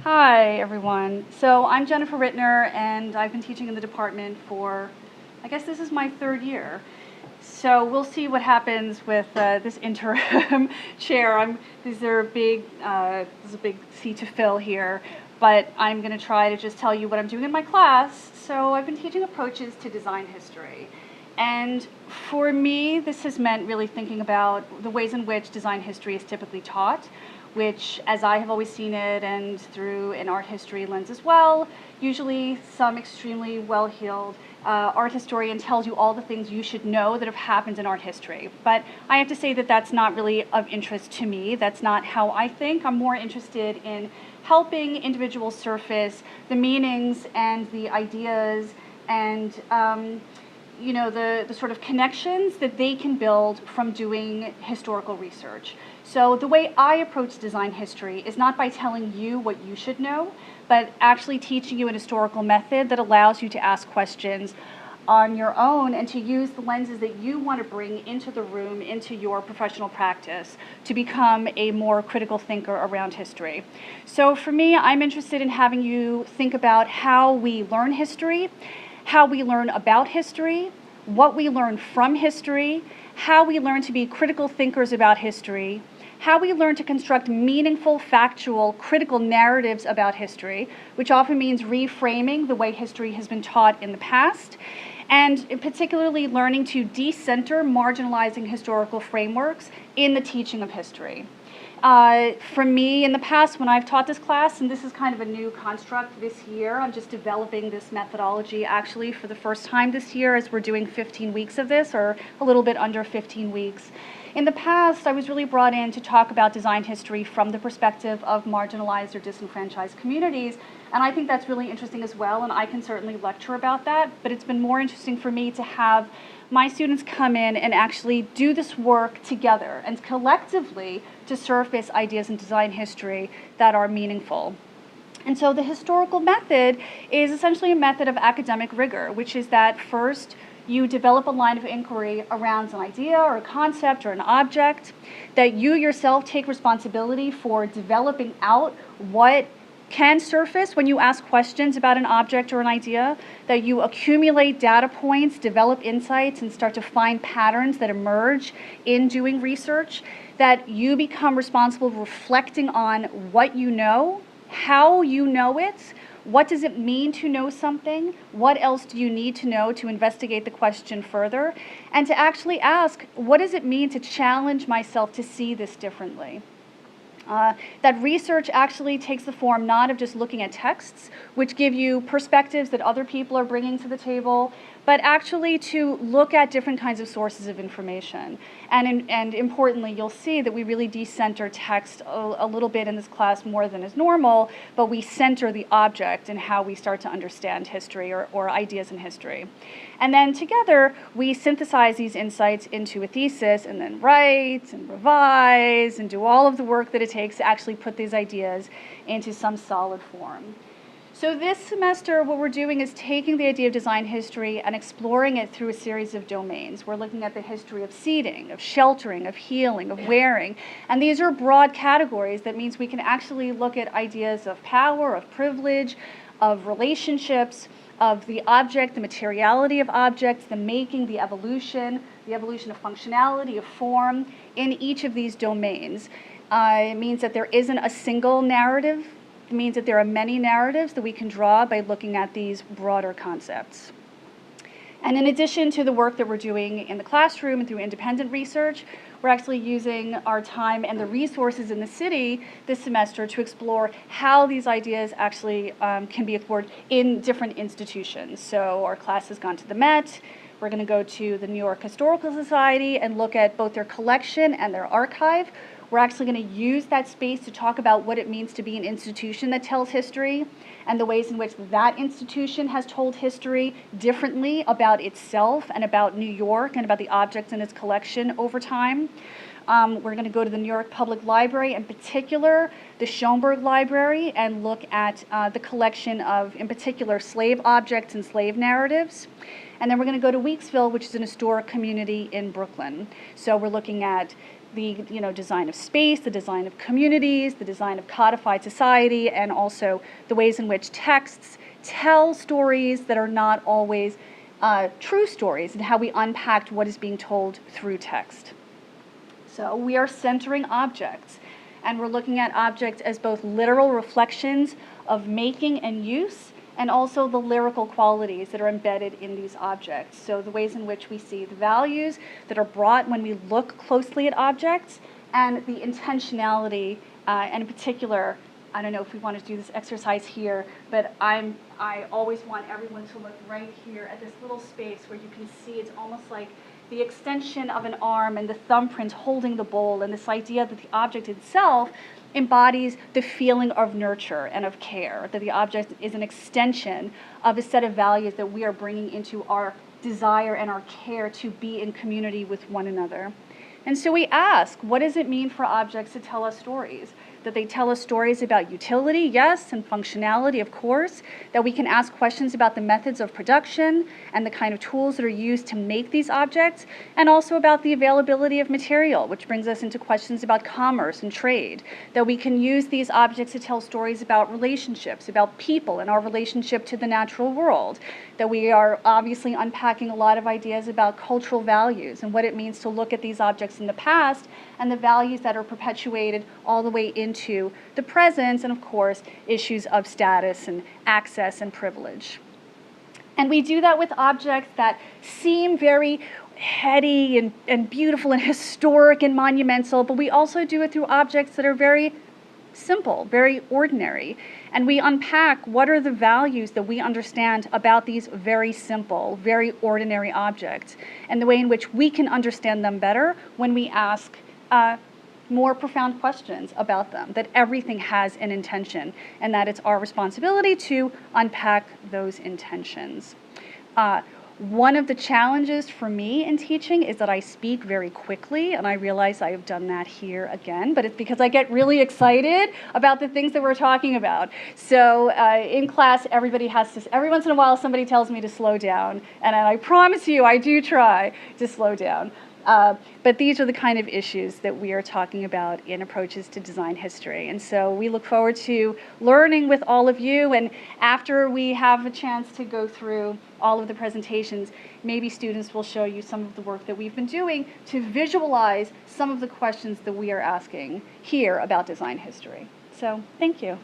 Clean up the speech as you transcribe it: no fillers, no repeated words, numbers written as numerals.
Hi, everyone. So I'm Jennifer Rittner, and I've been teaching in the department for, I guess this is my third year. So we'll see what happens with this interim chair. This is a big seat to fill here, but I'm going to try to just tell you what I'm doing in my class. So I've been teaching approaches to design history. And for me, this has meant really thinking about the ways in which design history is typically taught, which, as I have always seen it, and through an art history lens as well, usually some extremely well-heeled art historian tells you all the things you should know that have happened in art history. But I have to say that that's not really of interest to me. That's not how I think. I'm more interested in helping individuals surface the meanings and the ideas and the sort of connections that they can build from doing historical research. So the way I approach design history is not by telling you what you should know, but actually teaching you an historical method that allows you to ask questions on your own and to use the lenses that you want to bring into the room, into your professional practice, to become a more critical thinker around history. So for me, I'm interested in having you think about how we learn history, how we learn about history, what we learn from history, how we learn to be critical thinkers about history, how we learn to construct meaningful, factual, critical narratives about history, which often means reframing the way history has been taught in the past, and particularly learning to decenter marginalizing historical frameworks in the teaching of history. For me, in the past, when I've taught this class, and this is kind of a new construct this year, I'm just developing this methodology actually for the first time this year as we're doing 15 weeks of this, or a little bit under 15 weeks. In the past, I was really brought in to talk about design history from the perspective of marginalized or disenfranchised communities, and I think that's really interesting as well, and I can certainly lecture about that, but it's been more interesting for me to have my students come in and actually do this work together and collectively to surface ideas in design history that are meaningful. And so the historical method is essentially a method of academic rigor, which is that first you develop a line of inquiry around an idea or a concept or an object, that you yourself take responsibility for developing out what can surface when you ask questions about an object or an idea, that you accumulate data points, develop insights, and start to find patterns that emerge in doing research, that you become responsible for reflecting on what you know, how you know it, what does it mean to know something, what else do you need to know to investigate the question further, and to actually ask, what does it mean to challenge myself to see this differently? That research actually takes the form not of just looking at texts, which give you perspectives that other people are bringing to the table, but actually to look at different kinds of sources of information. And importantly, you'll see that we really decenter text a little bit in this class more than is normal, but we center the object and how we start to understand history or ideas in history. And then together, we synthesize these insights into a thesis and then write and revise and do all of the work that it takes to actually put these ideas into some solid form. So this semester, what we're doing is taking the idea of design history and exploring it through a series of domains. We're looking at the history of seating, of sheltering, of healing, of wearing. And these are broad categories. That means we can actually look at ideas of power, of privilege, of relationships, of the object, the materiality of objects, the making, the evolution of functionality, of form in each of these domains. It means that there isn't a single narrative. It means that there are many narratives that we can draw by looking at these broader concepts. And in addition to the work that we're doing in the classroom and through independent research, we're actually using our time and the resources in the city this semester to explore how these ideas actually can be explored in different institutions. So our class has gone to the Met. We're going to go to the New York Historical Society and look at both their collection and their archive. We're actually going to use that space to talk about what it means to be an institution that tells history and the ways in which that institution has told history differently about itself and about New York and about the objects in its collection over time. We're going to go to the New York Public Library, in particular the Schomburg Library, and look at the collection of, in particular, slave objects and slave narratives. And then we're going to go to Weeksville, which is an historic community in Brooklyn. So we're looking at the design of space, the design of communities, the design of codified society, and also the ways in which texts tell stories that are not always true stories, and how we unpack what is being told through text. So we are centering objects, and we're looking at objects as both literal reflections of making and use, and also the lyrical qualities that are embedded in these objects. So the ways in which we see the values that are brought when we look closely at objects, and the intentionality, and in particular, I don't know if we want to do this exercise here, but I always want everyone to look right here at this little space where you can see it's almost like the extension of an arm and the thumbprint holding the bowl, and this idea that the object itself embodies the feeling of nurture and of care, that the object is an extension of a set of values that we are bringing into our desire and our care to be in community with one another. And so we ask, what does it mean for objects to tell us stories? That they tell us stories about utility, yes, and functionality, of course, that we can ask questions about the methods of production and the kind of tools that are used to make these objects, and also about the availability of material, which brings us into questions about commerce and trade, that we can use these objects to tell stories about relationships, about people and our relationship to the natural world, that we are obviously unpacking a lot of ideas about cultural values and what it means to look at these objects in the past and the values that are perpetuated all the way into the present, and of course, issues of status and access and privilege. And we do that with objects that seem very heady and beautiful and historic and monumental, but we also do it through objects that are very simple, very ordinary. And we unpack what are the values that we understand about these very simple, very ordinary objects, and the way in which we can understand them better when we ask more profound questions about them, that everything has an intention, and that it's our responsibility to unpack those intentions. One of the challenges for me in teaching is that I speak very quickly, and I realize I have done that here again, but it's because I get really excited about the things that we're talking about. So in class, everybody has to, every once in a while, somebody tells me to slow down, and I promise you, I do try to slow down. But these are the kind of issues that we are talking about in Approaches to Design History. And so we look forward to learning with all of you. And after we have a chance to go through all of the presentations, maybe students will show you some of the work that we've been doing to visualize some of the questions that we are asking here about design history. So thank you.